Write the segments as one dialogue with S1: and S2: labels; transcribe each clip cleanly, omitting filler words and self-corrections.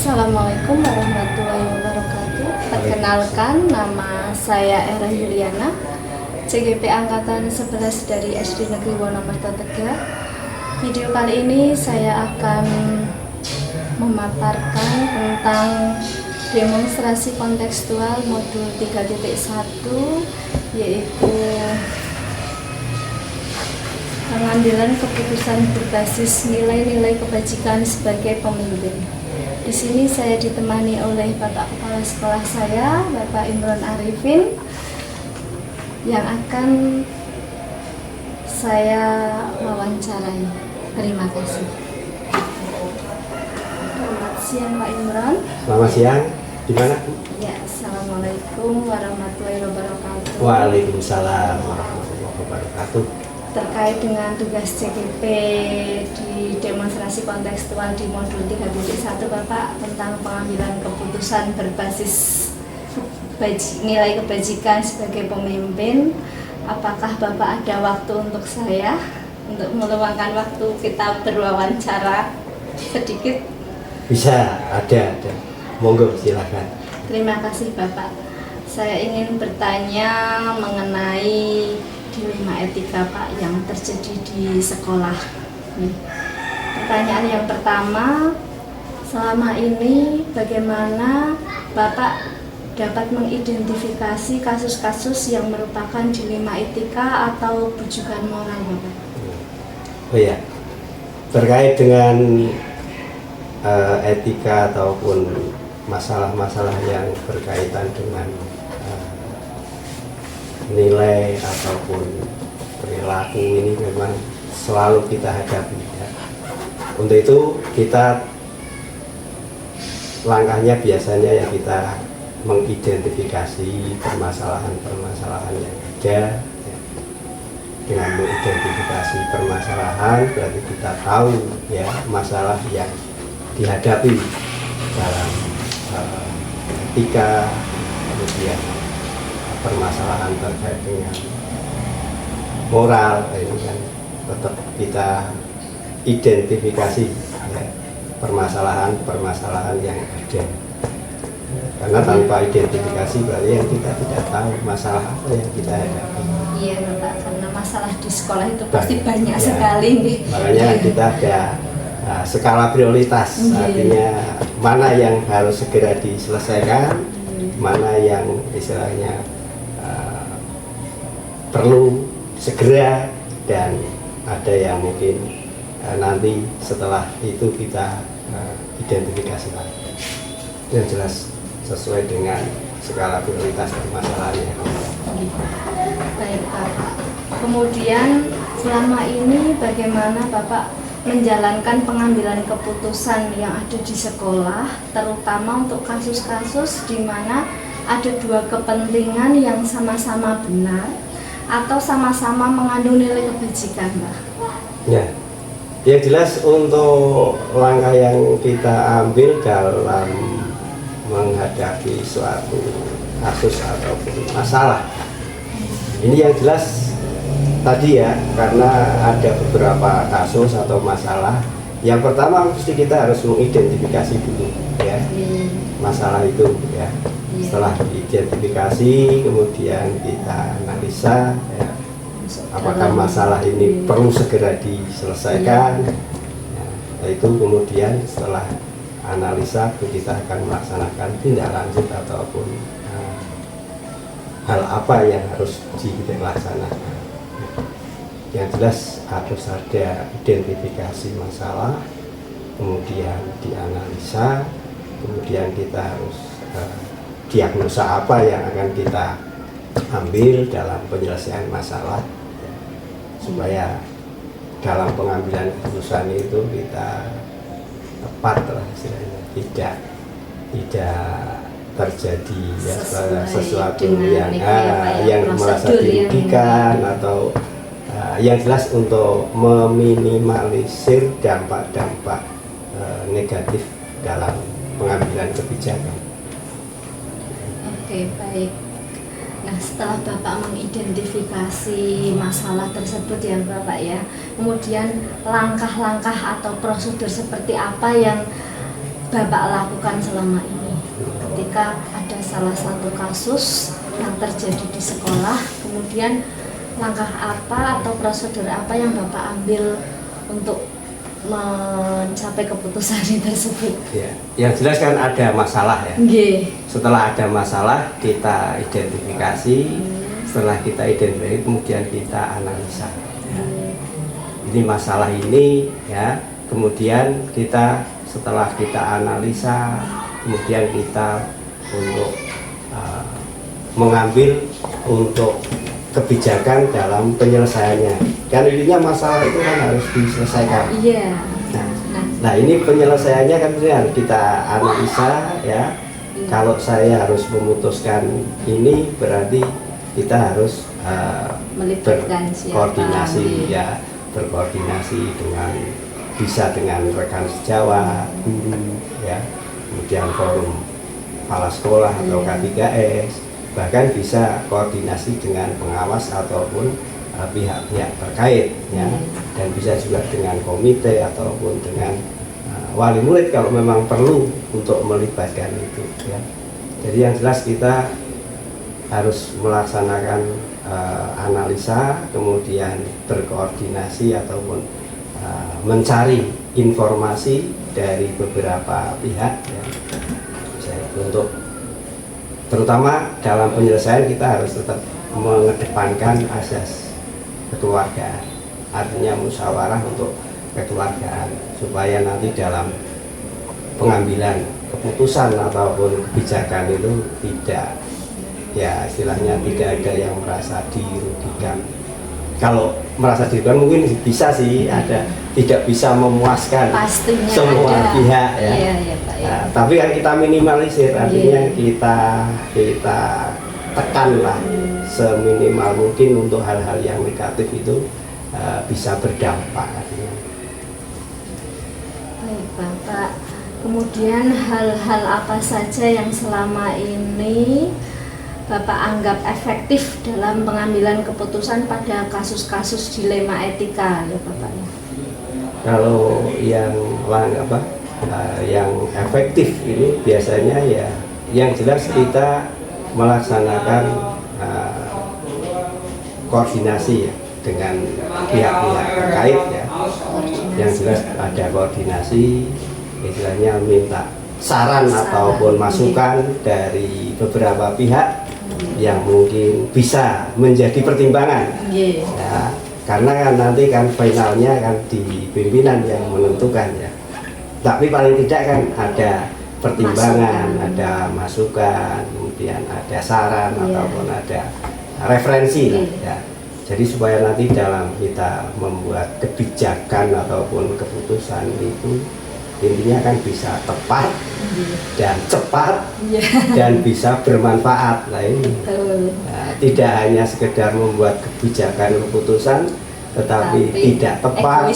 S1: Assalamualaikum warahmatullahi wabarakatuh. Perkenalkan, nama saya Era Yuliana, CGP Angkatan 11 dari SD Negeri Wonomerto Tegal. Video kali ini saya akan memaparkan tentang demonstrasi kontekstual modul 3.1, yaitu pengambilan keputusan berbasis nilai-nilai kebajikan sebagai pemimpin. Di sini saya ditemani oleh Bapak Kepala Sekolah saya, Bapak Imron Arifin, yang akan saya wawancarai. Terima kasih. Selamat siang Pak Imron.
S2: Selamat siang. Di mana?
S1: Ya, Assalamualaikum warahmatullahi wabarakatuh.
S2: Waalaikumsalam warahmatullahi wabarakatuh.
S1: Terkait dengan tugas CGP di demonstrasi kontekstual di modul 3.1 Bapak tentang pengambilan keputusan berbasis nilai kebajikan sebagai pemimpin, apakah Bapak ada waktu untuk saya untuk meluangkan waktu kita berwawancara sedikit?
S2: Bisa, ada. Monggo, silakan.
S1: Terima kasih Bapak. Saya ingin bertanya mengenai dilema etika Pak yang terjadi di sekolah. Pertanyaan yang pertama, selama ini bagaimana Bapak dapat mengidentifikasi kasus-kasus yang merupakan dilema etika atau bujukan moral Bapak?
S2: Oh ya, terkait dengan etika ataupun masalah-masalah yang berkaitan dengan nilai ataupun perilaku ini memang selalu kita hadapi ya. Untuk itu kita langkahnya biasanya ya kita mengidentifikasi permasalahan-permasalahan yang ada ya. Dengan mengidentifikasi permasalahan berarti kita tahu ya masalah yang dihadapi dalam etika, kemudian permasalahan terkait dengan moral ini kan tetap kita identifikasi ya, permasalahan yang ada, karena tanpa identifikasi berarti yang kita tidak tahu masalah apa yang kita hadapi.
S1: Iya Bapak, karena masalah di sekolah itu pasti banyak
S2: ya,
S1: sekali nih.
S2: makanya kita ada skala prioritas, artinya mana yang harus segera diselesaikan, mana yang istilahnya perlu segera, dan ada yang mungkin nanti setelah itu kita identifikasi lagi. Yang jelas sesuai dengan skala prioritas permasalahannya.
S1: Baik Bapak. Kemudian selama ini bagaimana Bapak menjalankan pengambilan keputusan yang ada di sekolah, terutama untuk kasus-kasus di mana ada dua kepentingan yang sama-sama benar atau sama-sama mengandung nilai kebajikan, Mbak?
S2: Ya, yang jelas untuk langkah yang kita ambil dalam menghadapi suatu kasus ataupun masalah, ini yang jelas tadi ya, karena ada beberapa kasus atau masalah. Yang pertama mesti kita harus mengidentifikasi dulu ya masalah itu ya. Setelah diidentifikasi, kemudian kita analisa ya, apakah masalah ini perlu segera diselesaikan. Nah, itu kemudian setelah analisa kita akan melaksanakan tindak lanjut ataupun hal apa yang harus dilaksanakan. Yang jelas harus ada identifikasi masalah, kemudian dianalisa, kemudian kita harus diagnosa apa yang akan kita ambil dalam penyelesaian masalah, supaya dalam pengambilan keputusan itu kita tepat lah istilahnya, tidak terjadi ya, sesuatu yang merasa dirugikan atau yang jelas untuk meminimalisir dampak-dampak negatif dalam pengambilan kebijakan.
S1: Oke, baik. Nah, setelah Bapak mengidentifikasi masalah tersebut ya Bapak ya, kemudian langkah-langkah atau prosedur seperti apa yang Bapak lakukan selama ini ketika ada salah satu kasus yang terjadi di sekolah, kemudian langkah apa atau prosedur apa yang Bapak ambil untuk mencapai keputusan tersebut?
S2: Ya, yang jelas kan ada masalah ya. Setelah ada masalah kita identifikasi, setelah kita identifikasi kemudian kita analisa. Ya. Ini masalah ini ya, kemudian kita setelah kita analisa, kemudian kita untuk mengambil untuk kebijakan dalam penyelesaiannya. Kan intinya masalah itu kan harus diselesaikan.
S1: Iya.
S2: Nah ini penyelesaiannya kan kita analisa ya. Kalau saya harus memutuskan ini berarti kita harus
S1: melibatkan
S2: berkoordinasi ya, berkoordinasi dengan rekan sejawat, guru ya, kemudian forum kepala sekolah atau K3S, bahkan bisa koordinasi dengan pengawas ataupun pihak-pihak terkait ya, dan bisa juga dengan komite ataupun dengan wali murid kalau memang perlu untuk melibatkan itu ya. Jadi yang jelas kita harus melaksanakan analisa, kemudian berkoordinasi ataupun mencari informasi dari beberapa pihak ya. Untuk terutama dalam penyelesaian kita harus tetap mengedepankan asas kekeluargaan, artinya musyawarah untuk kekeluargaan, supaya nanti dalam pengambilan keputusan ataupun kebijakan itu tidak, ya istilahnya tidak ada yang merasa dirugikan. Kalau merasa dirugikan mungkin bisa sih ada, tidak bisa memuaskan
S1: pastinya
S2: semua
S1: ada
S2: pihak ya.
S1: Iya, Pak, ya.
S2: Nah, tapi kan kita minimalisir, artinya kita tekanlah seminimal mungkin untuk hal-hal yang negatif itu bisa berdampak artinya.
S1: Baik Bapak, kemudian hal-hal apa saja yang selama ini Bapak anggap efektif dalam pengambilan keputusan pada kasus-kasus dilema etika ya Bapak?
S2: Kalau yang yang efektif ini biasanya ya yang jelas kita melaksanakan koordinasi ya dengan pihak-pihak terkait ya. Yang jelas ada koordinasi, istilahnya minta saran ataupun masukan dari beberapa pihak yang mungkin bisa menjadi pertimbangan ya, karena kan nanti kan finalnya kan di pimpinan yang menentukan ya, tapi paling tidak kan ada pertimbangan, ada masukan, kemudian ada saran ataupun ada referensi lah ya. Jadi supaya nanti dalam kita membuat kebijakan ataupun keputusan itu intinya kan bisa tepat dan cepat dan bisa bermanfaat. Nah ini tidak hanya sekedar membuat kebijakan keputusan tetapi tidak tepat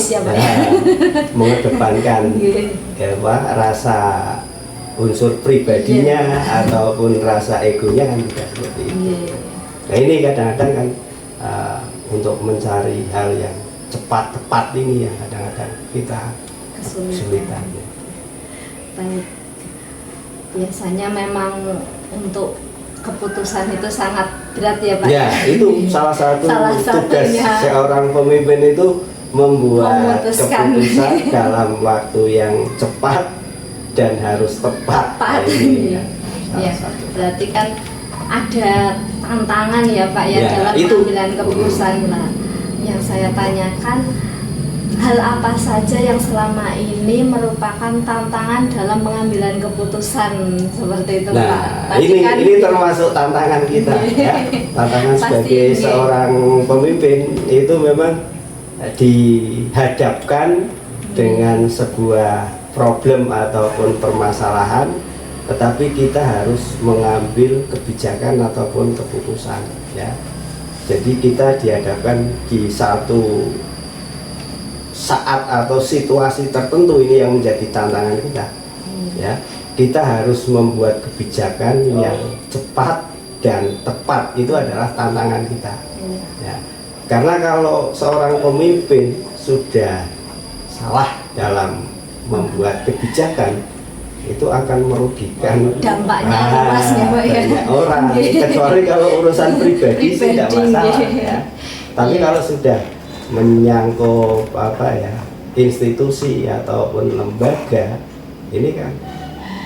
S2: mengedepankan rasa unsur pribadinya ataupun rasa egonya kan tidak seperti itu. Nah ini kadang-kadang kan untuk mencari hal yang cepat tepat ini ya kadang-kadang kita kesulitan.
S1: Baik, biasanya memang untuk keputusan itu sangat berat ya Pak?
S2: Ya, itu salah satu tugas seorang pemimpin itu membuat keputusan dalam waktu yang cepat dan harus tepat.
S1: Ini ya, berarti kan ada tantangan ya Pak ya dalam pengambilan keputusan. Nah, yang saya tanyakan, hal apa saja yang selama ini merupakan tantangan dalam pengambilan keputusan seperti itu Pak?
S2: Ini termasuk tantangan kita ya. Tantangan sebagai seorang pemimpin itu memang dihadapkan dengan sebuah problem ataupun permasalahan, tetapi kita harus mengambil kebijakan ataupun keputusan ya. Jadi kita dihadapkan di satu saat atau situasi tertentu ini yang menjadi tantangan kita ya. Kita harus membuat kebijakan yang cepat dan tepat, itu adalah tantangan kita ya. Karena kalau seorang pemimpin sudah salah dalam membuat kebijakan, itu akan merugikan
S1: dampaknya luas ya Pak ya.
S2: banyak orang, kecuali kalau urusan pribadi sih tidak masalah ya. Tapi kalau sudah menyangkut institusi ataupun lembaga, ini kan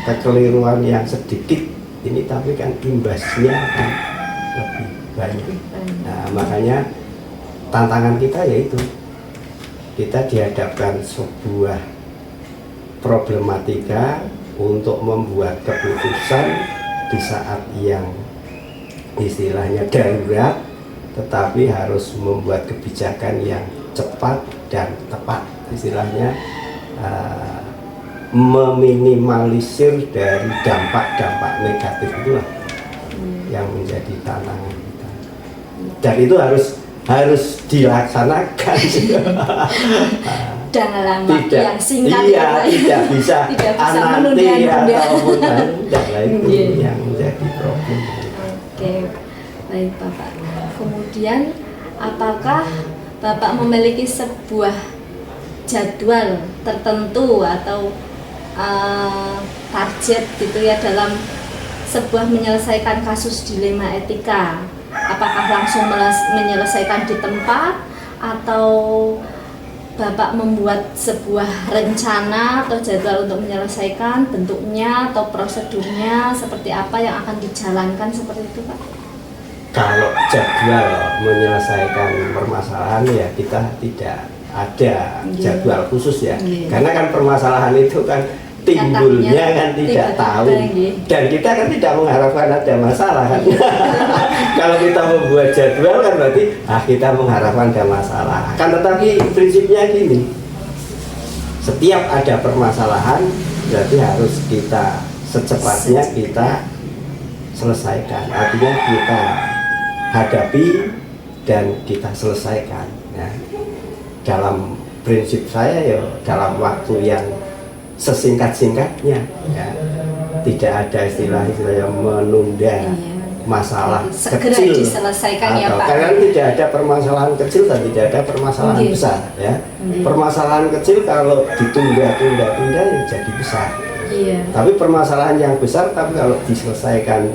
S2: kekeliruan yang sedikit ini, tapi kan imbasnya akan lebih banyak. Nah, makanya tantangan kita yaitu kita dihadapkan sebuah problematika untuk membuat keputusan di saat yang istilahnya darurat, tetapi harus membuat kebijakan yang cepat dan tepat, istilahnya meminimalisir dari dampak-dampak negatif itulah yang menjadi tantangan kita, dan itu harus dilaksanakan
S1: dalam waktu yang singkat.
S2: Tidak bisa
S1: menunda-nunda
S2: ataupun itu yang menjadi problem.
S1: Oke, baik Bapak. Kemudian apakah Bapak memiliki sebuah jadwal tertentu atau target gitu ya dalam sebuah menyelesaikan kasus dilema etika? Apakah langsung menyelesaikan di tempat, atau Bapak membuat sebuah rencana atau jadwal untuk menyelesaikan, bentuknya atau prosedurnya seperti apa yang akan dijalankan seperti itu Pak?
S2: Kalau jadwal menyelesaikan permasalahan ya kita tidak ada jadwal khusus ya, karena kan permasalahan itu kan timbulnya kan tidak tahu, dan kita kan tidak mengharapkan ada masalah kan. Kalau kita membuat jadwal kan berarti kita mengharapkan ada masalah kan, tetapi prinsipnya gini, setiap ada permasalahan berarti harus kita secepatnya kita selesaikan, artinya kita hadapi dan kita selesaikan ya. Dalam prinsip saya ya dalam waktu yang sesingkat-singkatnya ya. Tidak ada istilah yang menunda masalah
S1: segera
S2: kecil
S1: diselesaikan ya Pak.
S2: Karena tidak ada permasalahan kecil dan tidak ada permasalahan besar ya. Permasalahan kecil kalau ditunda-tunda ya jadi besar. Tapi permasalahan yang besar tapi kalau diselesaikan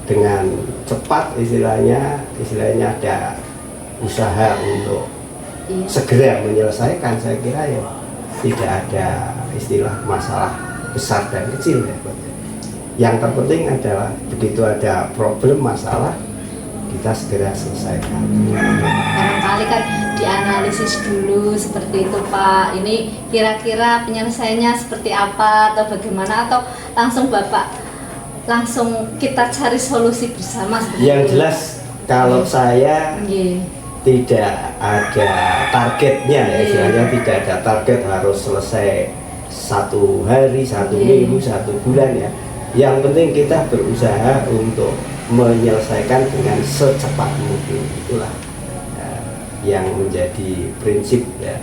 S2: dengan cepat istilahnya ada usaha untuk segera menyelesaikan, saya kira ya tidak ada istilah masalah besar dan kecil ya. Yang terpenting adalah begitu ada problem masalah kita segera selesaikan.
S1: Barangkali kan dianalisis dulu seperti itu Pak. Ini kira-kira penyelesaiannya seperti apa atau bagaimana, atau langsung Bapak kita cari solusi bersama seperti
S2: yang
S1: itu.
S2: Jelas kalau saya tidak ada targetnya ya, istilahnya tidak ada target harus selesai 1 hari, 1 minggu, 1 bulan ya. Yang penting kita berusaha untuk menyelesaikan dengan secepat mungkin, itulah yang menjadi prinsip ya.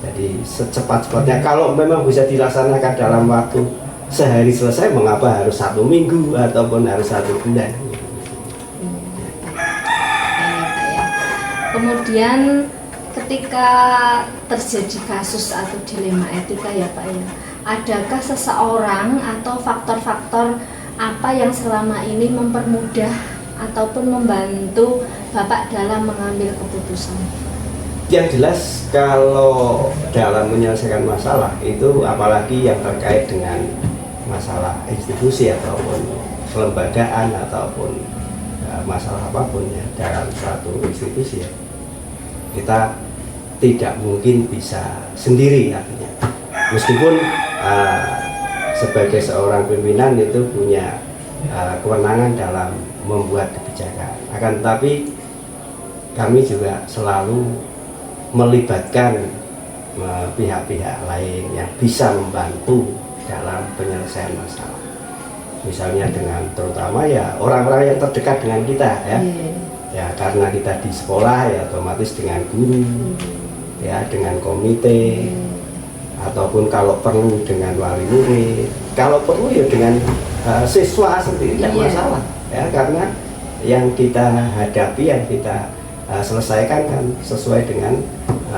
S2: Jadi secepat-cepatnya, kalau memang bisa dilaksanakan dalam waktu sehari selesai, mengapa harus 1 minggu ataupun harus 1 bulan.
S1: Kemudian ketika terjadi kasus atau dilema etika ya Pak ya, adakah seseorang atau faktor-faktor apa yang selama ini mempermudah ataupun membantu Bapak dalam mengambil keputusan?
S2: Yang jelas kalau dalam menyelesaikan masalah itu, apalagi yang terkait dengan masalah institusi ataupun kelembagaan ataupun masalah apapun ya dalam suatu institusi ya, kita tidak mungkin bisa sendiri artinya. Meskipun sebagai seorang pimpinan itu punya kewenangan dalam membuat kebijakan, akan tetapi kami juga selalu melibatkan pihak-pihak lain yang bisa membantu dalam penyelesaian masalah. Misalnya dengan terutama ya orang-orang yang terdekat dengan kita ya. Ya karena kita di sekolah ya otomatis dengan guru ya, dengan komite, ataupun kalau perlu dengan wali murid, kalau perlu ya dengan siswa sendiri, tidak masalah ya, karena yang kita hadapi, yang kita selesaikan kan sesuai dengan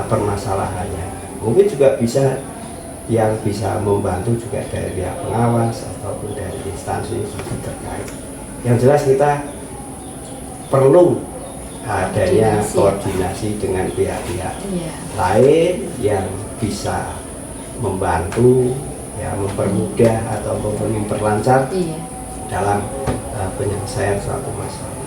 S2: permasalahannya. Mungkin juga bisa yang bisa membantu juga dari pihak pengawas ataupun dari instansi terkait. Yang jelas kita perlu adanya koordinasi dengan pihak-pihak lain yang bisa membantu, ya, mempermudah ataupun memperlancar dalam penyelesaian suatu masalah.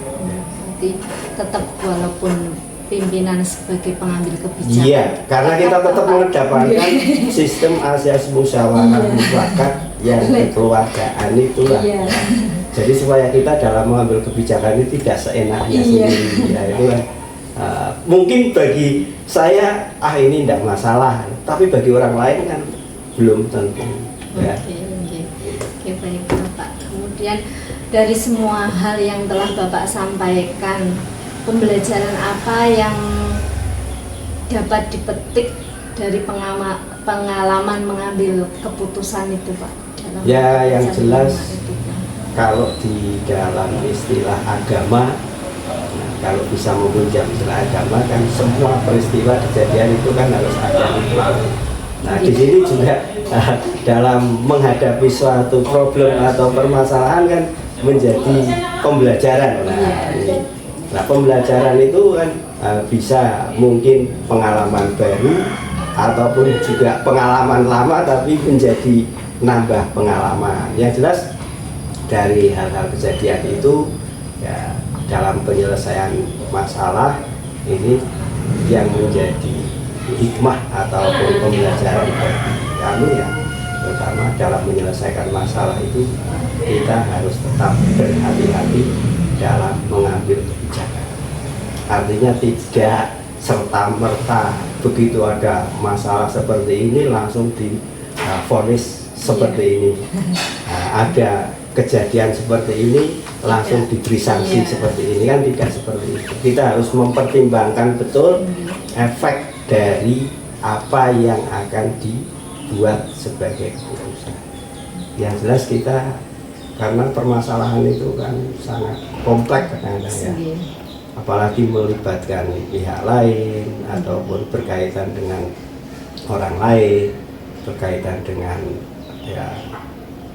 S1: Jadi tetap walaupun pimpinan sebagai pengambil kebijakan.
S2: Iya, karena kita tetap mengedepankan sistem asas musyawarah mufakat yang kekeluargaan itulah. Jadi supaya kita dalam mengambil kebijakan ini tidak seenaknya sendiri. Ya, itu kan. Mungkin bagi saya ini tidak masalah, tapi bagi orang lain kan belum tentu. Ya.
S1: Oke, baik Bapak. Kemudian dari semua hal yang telah Bapak sampaikan, pembelajaran apa yang dapat dipetik dari pengalaman mengambil keputusan itu, Pak?
S2: Ya, yang jelas kalau di dalam istilah agama, kalau bisa meminjam istilah agama kan semua peristiwa kejadian itu kan harus ada hikmah. Nah, di sini juga dalam menghadapi suatu problem atau permasalahan kan menjadi pembelajaran. Nah, pembelajaran itu kan bisa mungkin pengalaman baru ataupun juga pengalaman lama tapi menjadi nambah pengalaman. Yang jelas dari hal-hal kejadian itu, ya, dalam penyelesaian masalah ini yang menjadi hikmah ataupun pembelajaran bagi kami, ya, terutama dalam menyelesaikan masalah itu kita harus tetap berhati-hati dalam mengambil kebijakan. Artinya tidak serta-merta begitu ada masalah seperti ini langsung divonis seperti ini. Nah, ada kejadian seperti ini langsung diberi sanksi seperti ini, kan tidak seperti itu. Kita harus mempertimbangkan betul efek dari apa yang akan dibuat sebagai keputusan. Yang jelas kita, karena permasalahan itu kan sangat kompleks kadang-kadang, ya, apalagi melibatkan pihak lain ataupun berkaitan dengan orang lain, berkaitan dengan, ya,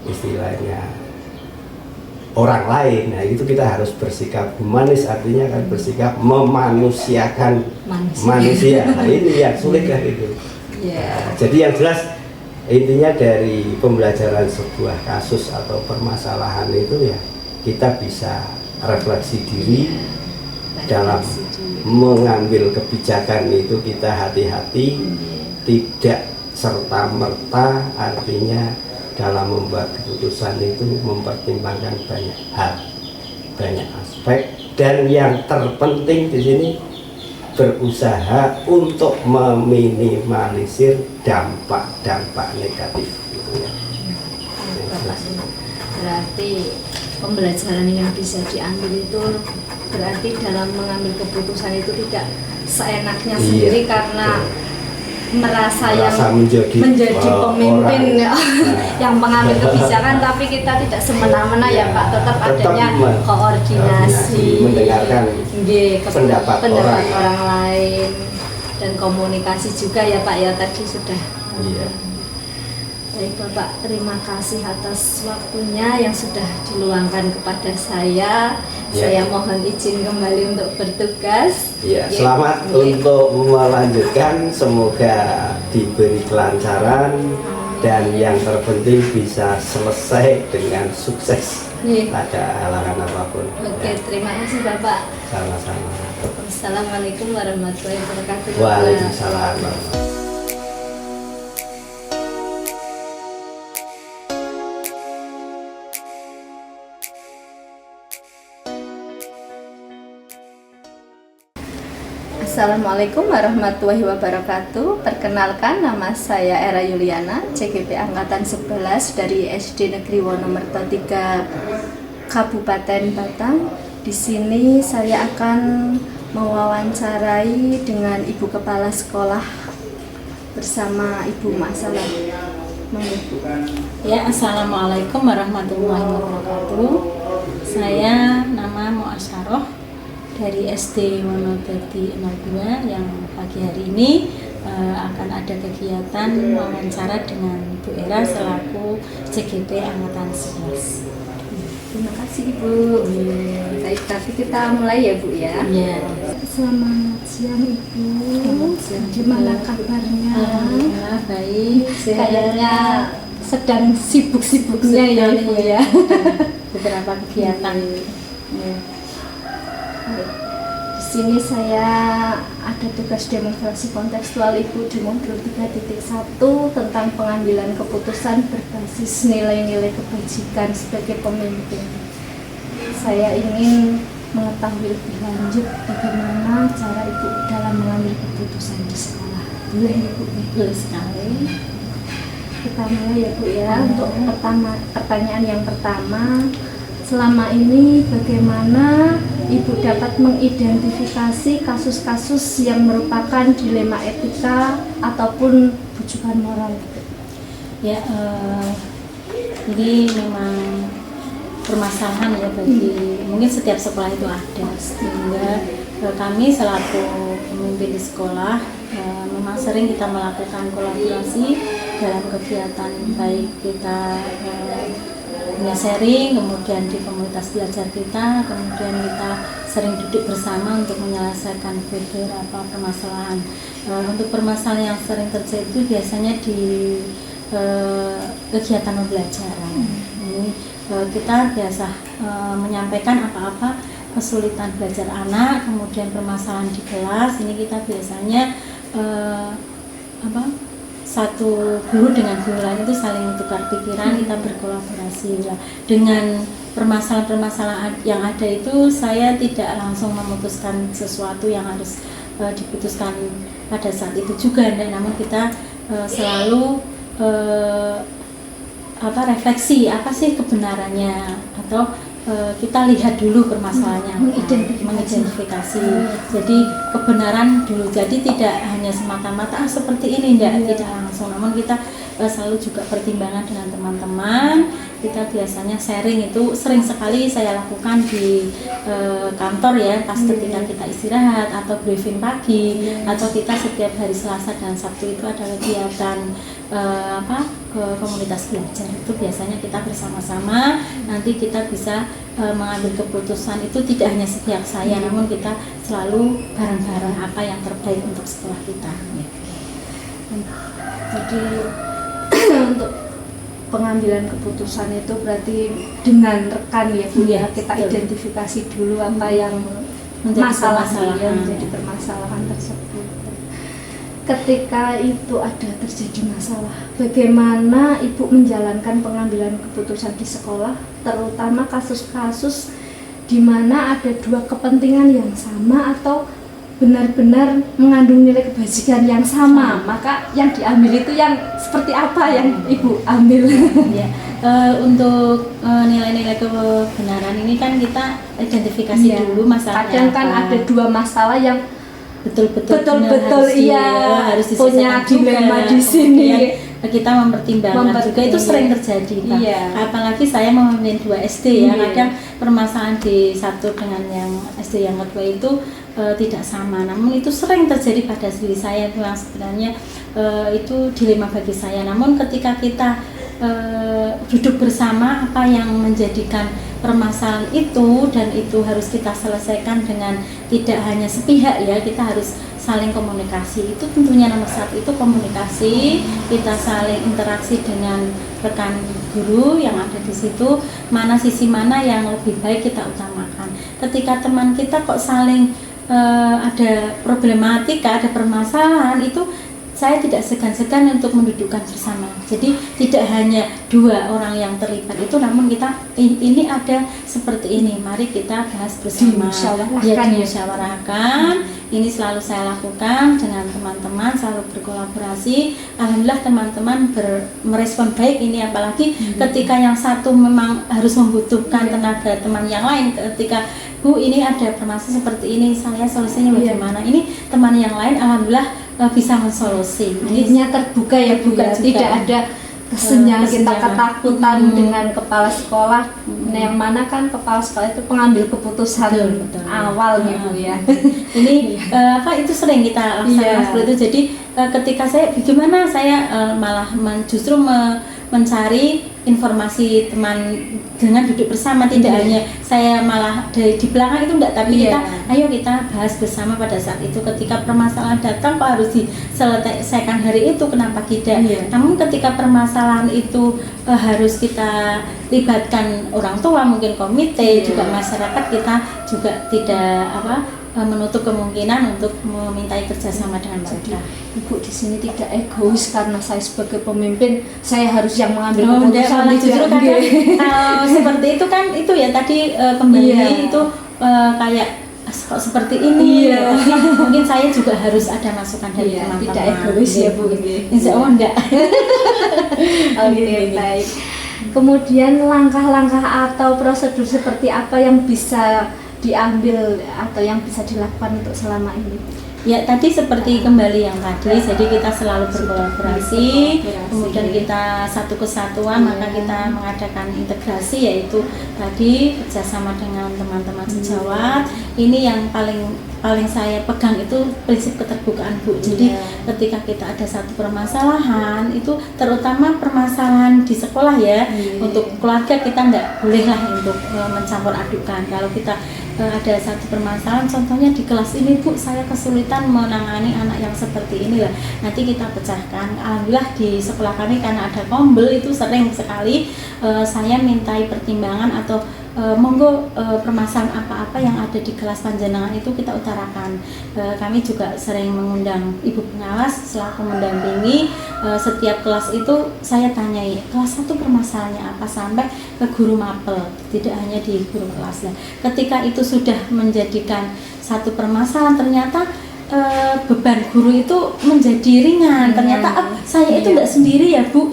S2: istilahnya orang lain. Nah, itu kita harus bersikap humanis, artinya kan bersikap memanusiakan manusia. Nah, ini yang sulit kan itu. Nah, jadi yang jelas intinya dari pembelajaran sebuah kasus atau permasalahan itu, ya, kita bisa refleksi diri dalam mengambil kebijakan itu. Kita hati-hati, tidak serta-merta, artinya dalam membuat keputusan itu mempertimbangkan banyak hal, banyak aspek, dan yang terpenting di sini berusaha untuk meminimalisir dampak-dampak negatif. Gitu, ya.
S1: Berarti pembelajaran yang bisa diambil itu berarti dalam mengambil keputusan itu tidak seenaknya sendiri, karena merasa yang menjadi pemimpin yang mengambil kebijakan, tapi kita tidak semena-mena, ya Pak, tetap adanya koordinasi,
S2: mendengarkan pendapat
S1: orang lain, dan komunikasi juga, ya Pak, ya, tadi sudah. Baik Bapak, terima kasih atas waktunya yang sudah diluangkan kepada saya. Saya mohon izin kembali untuk bertugas.
S2: Selamat untuk melanjutkan, semoga diberi kelancaran dan yang terpenting bisa selesai dengan sukses. Ada halangan apapun.
S1: Terima kasih Bapak.
S2: Sama-sama.
S1: Assalamualaikum warahmatullahi wabarakatuh.
S2: Waalaikumsalam warahmatullahi.
S1: Assalamualaikum warahmatullahi wabarakatuh. Perkenalkan, nama saya Era Yuliana, CGP Angkatan 11 dari SD Negeri Wonomerto 3 Kabupaten Batang. Di sini saya akan mewawancarai dengan Ibu Kepala Sekolah bersama Ibu Masalah.
S3: Ya, Assalamualaikum warahmatullahi wabarakatuh. Saya nama Muassaroh dari SD Wonodadi 02 yang pagi hari ini akan ada kegiatan wawancara dengan Bu Era selaku CGP Angkatan 11.
S1: Terima kasih Ibu. Baik, tapi kita mulai ya Bu ya.
S3: Iya.
S1: Selamat siang Ibu.
S3: Selamat siang.
S1: Gimana kabarnya?
S3: Alhamdulillah baik.
S1: Kayaknya sedang sibuk-sibuknya ya Ibu ya.
S3: Beberapa kegiatan. Ya.
S1: Di sini saya ada tugas demonstrasi kontekstual Ibu di modul 3.1 tentang pengambilan keputusan berbasis nilai-nilai kebajikan sebagai pemimpin. Saya ingin mengetahui lebih lanjut bagaimana cara Ibu dalam mengambil keputusan di sekolah. Boleh Ibu?
S3: Boleh sekali.
S1: Kita mulai ya Bu ya. Untuk pertanyaan yang pertama, selama ini bagaimana Ibu dapat mengidentifikasi kasus-kasus yang merupakan dilema etika ataupun bujukan moral?
S3: Ya, jadi memang permasalahan ya bagi mungkin setiap sekolah itu ada, sehingga kami selaku pemimpin di sekolah memang sering kita melakukan kolaborasi dalam kegiatan, baik kita punya sharing, kemudian di komunitas belajar kita, kemudian kita sering duduk bersama untuk menyelesaikan beberapa permasalahan. Untuk permasalahan yang sering terjadi itu biasanya di kegiatan pembelajaran. Ini kita biasa menyampaikan apa-apa kesulitan belajar anak, kemudian permasalahan di kelas. Ini kita biasanya satu guru dengan guru lain itu saling tukar pikiran, kita berkolaborasi. Dengan permasalahan-permasalahan yang ada itu, saya tidak langsung memutuskan sesuatu yang harus diputuskan pada saat itu juga, namun kita selalu refleksi apa sih kebenarannya, atau kita lihat dulu permasalahannya, mengidentifikasi. Jadi kebenaran dulu. Jadi tidak hanya semata-mata seperti ini, tidak langsung. Namun kita selalu juga pertimbangan dengan teman-teman. Kita biasanya sharing itu sering sekali saya lakukan di kantor ya, pas ketika kita istirahat atau briefing pagi, atau kita setiap hari Selasa dan Sabtu itu ada kegiatan ke komunitas belajar. Itu biasanya kita bersama-sama, nanti kita bisa mengambil keputusan itu tidak hanya setiap saya, namun kita selalu bareng-bareng apa yang terbaik untuk sekolah kita.
S1: Jadi untuk pengambilan keputusan itu berarti dengan rekan ya Bu ya, kita identifikasi dulu apa yang menjadi permasalahan tersebut. Ketika itu ada terjadi masalah, bagaimana Ibu menjalankan pengambilan keputusan di sekolah, terutama kasus-kasus di mana ada dua kepentingan yang sama atau benar-benar mengandung nilai kebajikan yang sama, maka yang diambil itu yang seperti apa yang Ibu ambil?
S3: Ya, untuk nilai-nilai kebenaran ini kan kita identifikasi dulu masalahnya.
S1: Kadang kan ada dua masalah yang betul-betul harus
S3: punya dilema di sini. Kita mempertimbangkan juga itu sering terjadi, Pak. Apalagi saya memimpin 2 SD ya, kadang permasalahan di satu dengan yang SD yang kedua itu tidak sama, namun itu sering terjadi pada diri saya. Yang sebenarnya itu dilema bagi saya, namun ketika kita duduk bersama apa yang menjadikan permasalahan itu, dan itu harus kita selesaikan dengan tidak hanya sepihak ya, kita harus saling komunikasi. Itu tentunya nomor satu itu komunikasi, kita saling interaksi dengan rekan guru yang ada di situ, mana sisi mana yang lebih baik kita utamakan. Ketika teman kita kok saling ada problematika, ada permasalahan, itu saya tidak segan-segan untuk mendudukkan bersama. Jadi tidak hanya 2 orang yang terlibat itu, namun kita ini ada seperti ini, mari kita bahas bersama, dimusyawarahkan. Ini selalu saya lakukan dengan teman-teman, selalu berkolaborasi. Alhamdulillah teman-teman merespon baik ini, apalagi ketika yang satu memang harus membutuhkan tenaga teman yang lain. Ketika Bu ini ada permasalahan seperti ini, saya solusinya bagaimana? Ini teman yang lain alhamdulillah bisa mensolusi.
S1: Intinya terbuka ya Bu, tidak ada kesenjangan kita ketakutan dengan kepala sekolah. Yang mana kan kepala sekolah itu pengambil keputusan awalnya Bu ya.
S3: Ini itu sering kita laksanakan seperti itu. Jadi ketika saya bagaimana saya malah justru mencari informasi teman dengan duduk bersama, tidak hanya saya malah di belakang itu enggak, tapi ayo kita bahas bersama pada saat itu ketika permasalahan datang kok harus diselesaikan hari itu, kenapa tidak. Namun ketika permasalahan itu harus kita libatkan orang tua, mungkin komite, juga masyarakat, kita juga tidak menutup kemungkinan untuk memintai kerjasama dengan mereka.
S1: Ibu di sini tidak egois karena saya sebagai pemimpin saya harus yang mengambil keputusan.
S3: Justru kadang kalau seperti itu kan itu ya tadi kembali itu kayak kok seperti ini. Mungkin saya juga harus ada masukan dari teman-teman.
S1: Tidak egois ya Bu.
S3: Insya Allah enggak.
S1: Oke, baik. Kemudian langkah-langkah atau prosedur seperti apa yang bisa diambil atau yang bisa dilakukan untuk selama ini?
S3: Ya tadi seperti kembali yang tadi, jadi kita selalu berkolaborasi, kemudian kita satu kesatuan, maka kita mengadakan integrasi, yaitu tadi kerjasama dengan teman-teman sejawat. Ini yang paling saya pegang itu prinsip keterbukaan Bu. Jadi ketika kita ada satu permasalahan itu, terutama permasalahan di sekolah ya, untuk keluarga kita enggak bolehlah untuk mencampur adukan. Kalau kita ada satu permasalahan, contohnya di kelas ini Bu, saya kesulitan menangani anak yang seperti inilah, nanti kita pecahkan. Alhamdulillah di sekolah kami karena ada kombel itu sering sekali saya mintai pertimbangan atau monggo permasalahan apa-apa yang ada di kelas panjenengan itu kita utarakan. Kami juga sering mengundang ibu pengawas selaku mendampingi setiap kelas itu. Saya tanyai kelas 1 permasalahannya apa sampai ke guru mapel, tidak hanya di guru kelas. Nah, ketika itu sudah menjadikan satu permasalahan, ternyata beban guru itu menjadi ringan. Ternyata saya itu tidak sendiri ya Bu.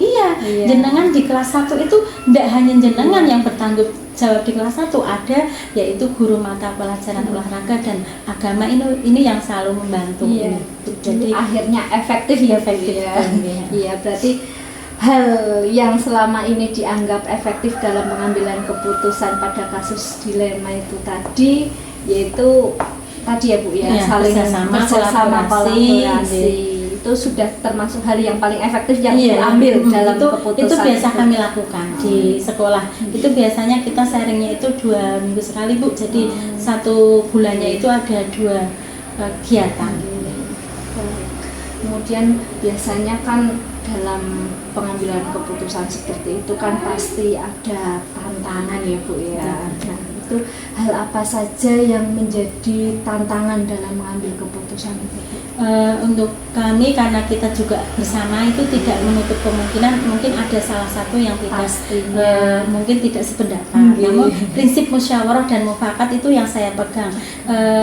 S3: Jenengan di kelas 1 itu tidak hanya jenengan yang bertanggung jawab di kelas 1, ada yaitu guru mata pelajaran olahraga dan agama ini yang selalu membantu.
S1: Jadi akhirnya efektif ya. Iya, berarti hal yang selama ini dianggap efektif dalam pengambilan keputusan pada kasus dilema itu tadi, yaitu tadi ya Bu saling bersama kolaborasi. Itu sudah termasuk hal yang paling efektif yang diambil dalam keputusan.
S3: Itu biasa kami lakukan di sekolah. Itu biasanya kita sharingnya itu 2 minggu sekali Bu. Jadi 1 bulannya itu ada 2 kegiatan.
S1: Kemudian biasanya kan dalam pengambilan keputusan seperti itu kan pasti ada tantangan ya Bu ya. Nah, itu hal apa saja yang menjadi tantangan dalam mengambil keputusan itu?
S3: Untuk kami karena kita juga bersama itu tidak menutup kemungkinan mungkin ada salah satu yang tidak mungkin tidak sependapat. Namun prinsip musyawarah dan mufakat itu yang saya pegang.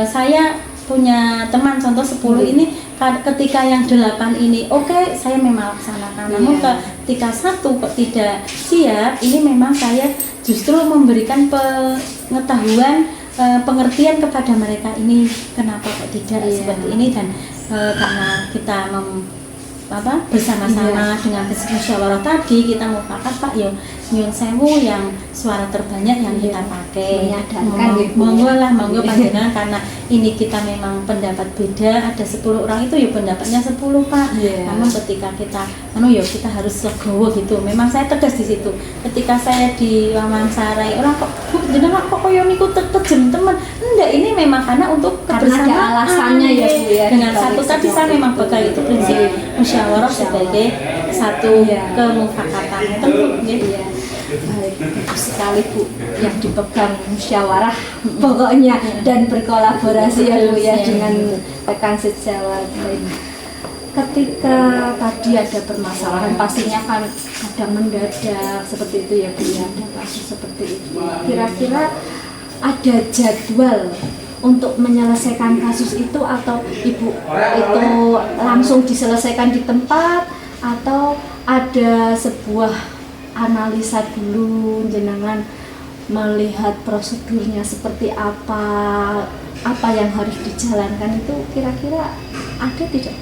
S3: Saya punya teman contoh 10 ini, ketika yang 8 ini oke, saya memang laksanakan. Namun ketika 1 kok tidak siap, ini memang saya justru memberikan pengetahuan, pengertian kepada mereka ini kenapa kok tidak seperti ini. Dan karena kita bersama-sama dengan musyawarah tadi, kita mufakat Pak ya nyun sewu yang suara terbanyak yang kita pakai. Monggo panjenengan karena ini kita memang pendapat beda, ada 10 orang itu ya pendapatnya 10 Pak. Namun ketika kita kita harus legowo gitu. Memang saya tegas di situ. Ketika saya diwawancarai orang kok Bu jenengan kok koyo niku tejem temen. Enggak, ini memang karena untuk kebersamaan.
S1: Ada alasannya ya Bu ya.
S3: Dengan satu tadi saya memang pegang itu prinsip musyawarah sebagai satu kemufakatan.
S1: Baik, bagus sekali Bu yang dipegang musyawarah pokoknya dan berkolaborasi ya Bu ya dengan rekan sejawat. Ketika tadi ada permasalahan pastinya kan kadang mendadak seperti itu ya Bu ya, ada kasus seperti itu. Kira-kira ada jadwal untuk menyelesaikan kasus itu atau Ibu itu langsung diselesaikan di tempat atau ada sebuah analisa dulu, jenengan melihat prosedurnya seperti apa yang harus dijalankan, itu kira-kira ada tidak?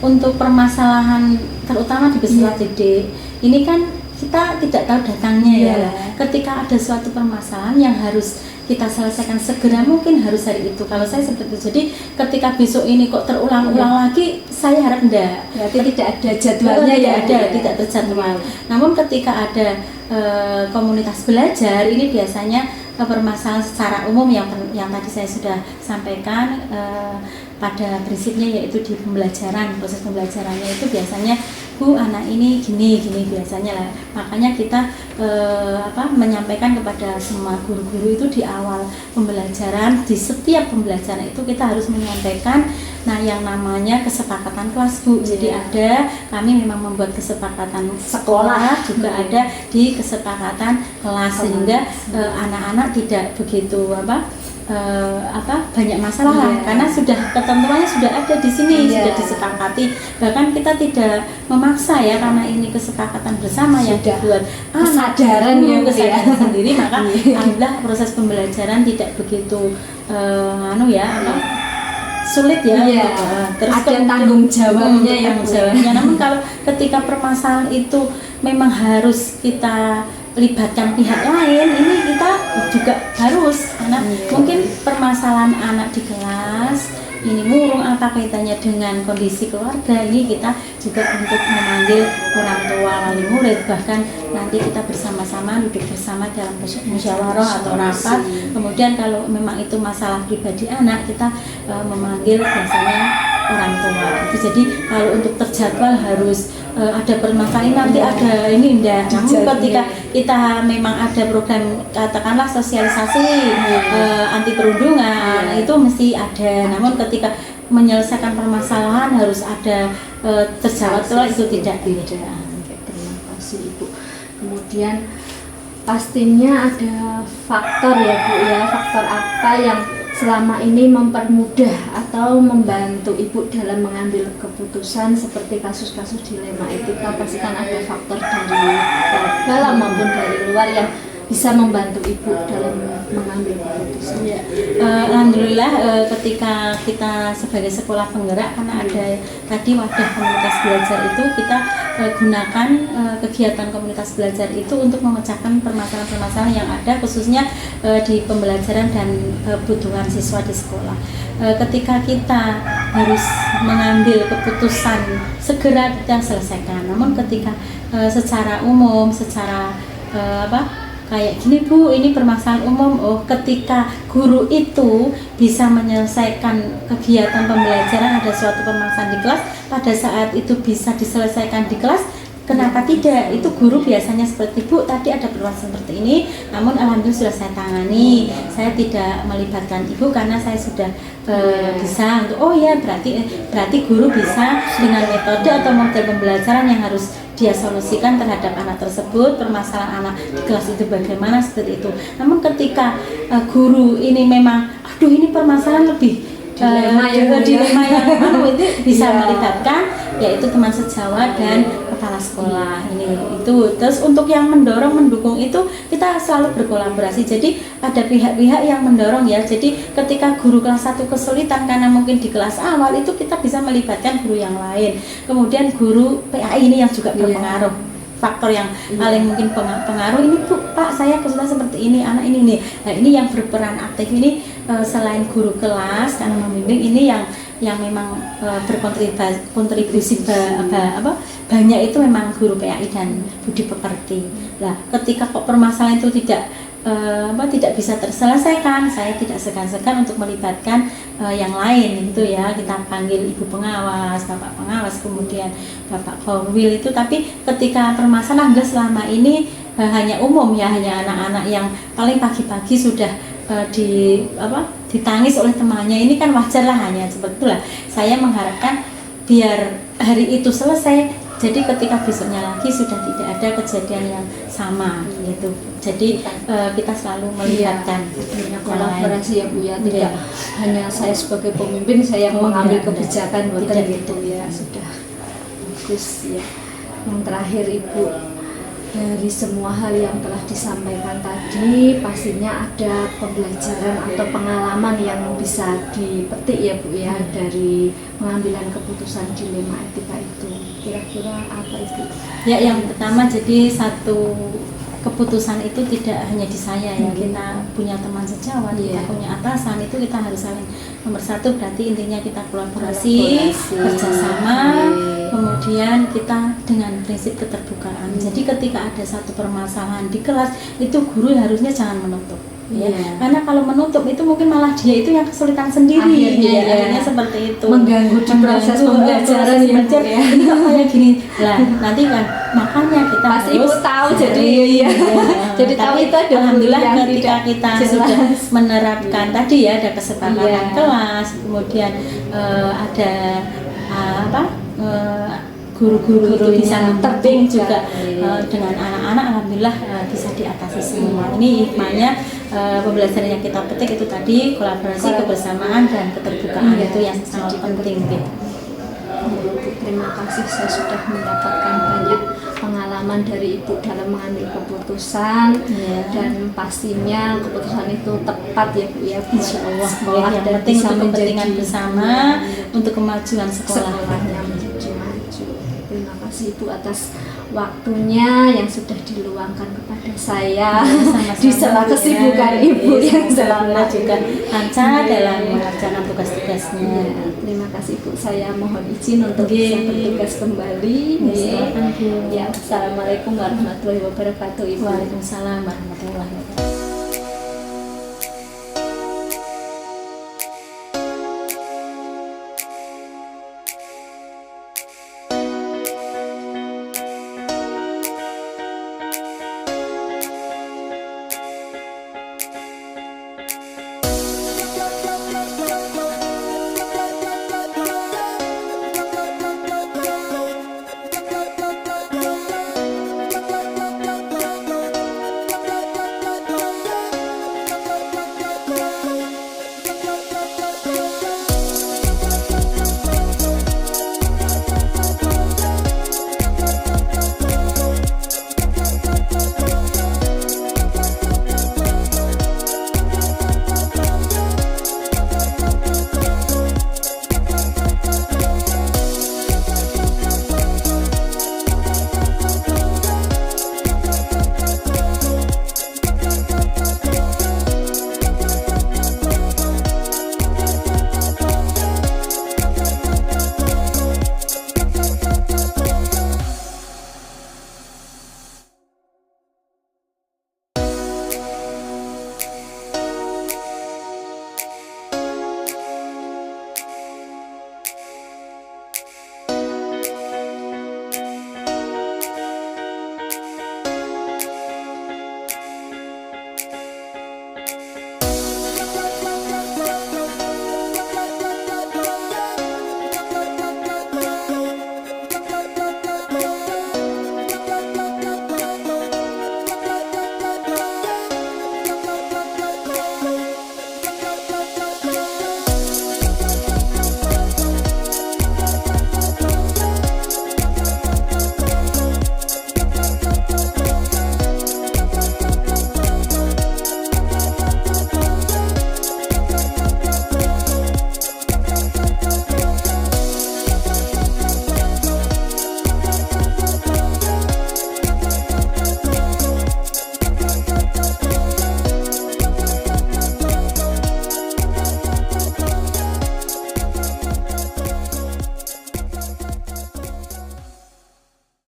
S3: Untuk permasalahan terutama di peserta didik ini kan kita tidak tahu datangnya ya. Ketika ada suatu permasalahan yang harus kita selesaikan segera mungkin harus hari itu. Kalau saya seperti itu. Jadi ketika besok ini kok terulang-ulang lagi, saya harap enggak.
S1: Berarti tidak ada jadwalnya ya,
S3: tidak terjadwal. Namun ketika ada komunitas belajar, ini biasanya permasalahan secara umum yang tadi saya sudah sampaikan pada prinsipnya, yaitu di pembelajaran, proses pembelajarannya itu biasanya Bu, anak ini gini biasanya lah. Makanya kita menyampaikan kepada semua guru-guru itu di awal pembelajaran, di setiap pembelajaran itu kita harus menyampaikan yang namanya kesepakatan kelas Bu. Jadi kami memang membuat kesepakatan sekolah, juga ada di kesepakatan kelas, sehingga anak-anak tidak begitu banyak masalah lah, karena sudah ketentuannya sudah ada di sini, sudah disepakati. Bahkan kita tidak memaksa ya, karena ini kesepakatan bersama yang dibuat kesadaran sendiri, maka alhamdulillah proses pembelajaran tidak begitu sulit ya.
S1: Terus ada tanggung jawabnya
S3: Namun kalau ketika permasalahan itu memang harus kita libatkan pihak lain, ini kita juga harus, karena mungkin permasalahan anak di kelas ini murung, apa kaitannya dengan kondisi keluarga, ini kita juga untuk memanggil orang tua wali murid, bahkan nanti kita bersama-sama duduk bersama dalam musyawarah atau rapat. Kemudian kalau memang itu masalah pribadi anak, kita memanggil biasanya orang tua. Jadi kalau untuk terjadwal harus ada permasalahan nanti ada ini enggak. Namun ketika kita memang ada program katakanlah sosialisasi anti perundungan, itu mesti ada. Namun ketika menyelesaikan permasalahan harus ada terjawab, itu tidak beda.
S1: Terima kasih Ibu. Kemudian pastinya ada faktor ya Bu ya, faktor apa yang selama ini mempermudah atau membantu Ibu dalam mengambil keputusan seperti kasus-kasus dilema etika? Pasti kan ada faktor dari dalam maupun dari luar yang bisa membantu Ibu dalam mengambil keputusan.
S3: Alhamdulillah ketika kita sebagai sekolah penggerak, karena ada tadi wadah komunitas belajar itu, kita gunakan kegiatan komunitas belajar itu untuk memecahkan permasalahan-permasalahan yang ada khususnya di pembelajaran dan kebutuhan siswa di sekolah. Ketika kita harus mengambil keputusan, segera kita selesaikan. Namun ketika secara umum, secara kayak gini Bu, ini permasalahan umum. Ketika guru itu bisa menyelesaikan kegiatan pembelajaran, ada suatu permasalahan di kelas, pada saat itu bisa diselesaikan di kelas, kenapa tidak? Itu guru biasanya seperti Bu, tadi ada permasalahan seperti ini, namun alhamdulillah sudah saya tangani. Saya tidak melibatkan Ibu karena saya sudah bisa untuk berarti guru bisa dengan metode atau model pembelajaran yang harus dia solusikan terhadap anak tersebut, permasalahan anak di kelas itu bagaimana, seperti itu. Namun ketika guru ini memang ini permasalahan lebih dilema yang itu bisa melibatkan yaitu teman sejawat dan kepala sekolah itu. Terus untuk yang mendukung itu kita selalu berkolaborasi. Jadi ada pihak-pihak yang mendorong ya. Jadi ketika guru kelas 1 kesulitan karena mungkin di kelas awal itu kita bisa melibatkan guru yang lain. Kemudian guru PAI ini yang juga berpengaruh. Faktor yang paling mungkin pengaruh ini Bu, Pak saya kesulitan seperti ini, anak ini nih. Nah ini yang berperan aktif ini selain guru kelas karena membimbing, ini yang memang berkontribusi banyak itu memang guru PAI dan budi pekerti. Nah ketika kok permasalahan itu tidak bisa terselesaikan, saya tidak segan-segan untuk melibatkan yang lain gitu ya. Kita panggil ibu pengawas, bapak pengawas, kemudian bapak korwil itu. Tapi ketika permasalahan selama ini hanya umum ya, hanya anak-anak yang paling pagi-pagi sudah ditangis oleh temannya, ini kan wajar lah, hanya seperti itulah. Saya mengharapkan biar hari itu selesai, jadi ketika besoknya lagi sudah tidak ada kejadian yang sama gitu. Jadi kita selalu melihatkan
S1: kolaborasi ya Bu ya, tidak hanya saya sebagai pemimpin saya mengambil kebijakan, bukan gitu ya. Sudah bagus ya. Yang terakhir Ibu, dari semua hal yang telah disampaikan tadi, pastinya ada pembelajaran atau pengalaman yang bisa dipetik ya Bu ya dari pengambilan keputusan dilema etika itu. Kira-kira apa itu?
S3: Ya, yang pertama jadi satu keputusan itu tidak hanya di saya ya, kita punya teman sejawat, kita punya atasan, itu kita harus saling. Nomor satu berarti intinya kita kolaborasi. Kerjasama, kemudian kita dengan prinsip keterbukaan. Jadi ketika ada satu permasalahan di kelas, itu guru harusnya jangan menutup. Ya. Karena kalau menutup itu mungkin malah dia itu yang kesulitan sendiri, akhirnya seperti itu,
S1: mengganggu di proses pembelajaran ya.
S3: Ini kok kayak gini lah, nanti kan makanya kita
S1: pasti
S3: harus
S1: ibu tahu jadi jadi tahu itu ada
S3: alhamdulillah
S1: yang
S3: ketika kita sudah menerapkan tadi ya, ada kesepakatan kelas, kemudian ada guru-guru itu bisa terbimbing juga dengan anak-anak, alhamdulillah bisa diatasi semua. Ini hikmahnya pembelajaran yang kita petik itu tadi, kolaborasi, kebersamaan, dan keterbukaan itu yang sangat penting gitu.
S1: Terima kasih, saya sudah mendapatkan banyak pengalaman dari Ibu dalam mengambil keputusan dan pastinya keputusan itu tepat ya Bu ya,
S3: Insya Allah
S1: sekolah
S3: yang
S1: dan
S3: penting
S1: bisa
S3: untuk kepentingan
S1: menjadi
S3: bersama, untuk kemajuan
S1: sekolahnya menjadi maju. Terima kasih Ibu atas waktunya yang sudah diluangkan kepada saya di sela kesibukan Ibu yang selama
S3: juga lancar dalam mengerjakan tugas-tugasnya.
S1: Terima kasih Bu, saya mohon izin untuk bisa bertugas kembali. Ya, Assalamualaikum warahmatullahi wabarakatuh Ibu.
S3: Waalaikumsalam warahmatullahi wabarakatuh.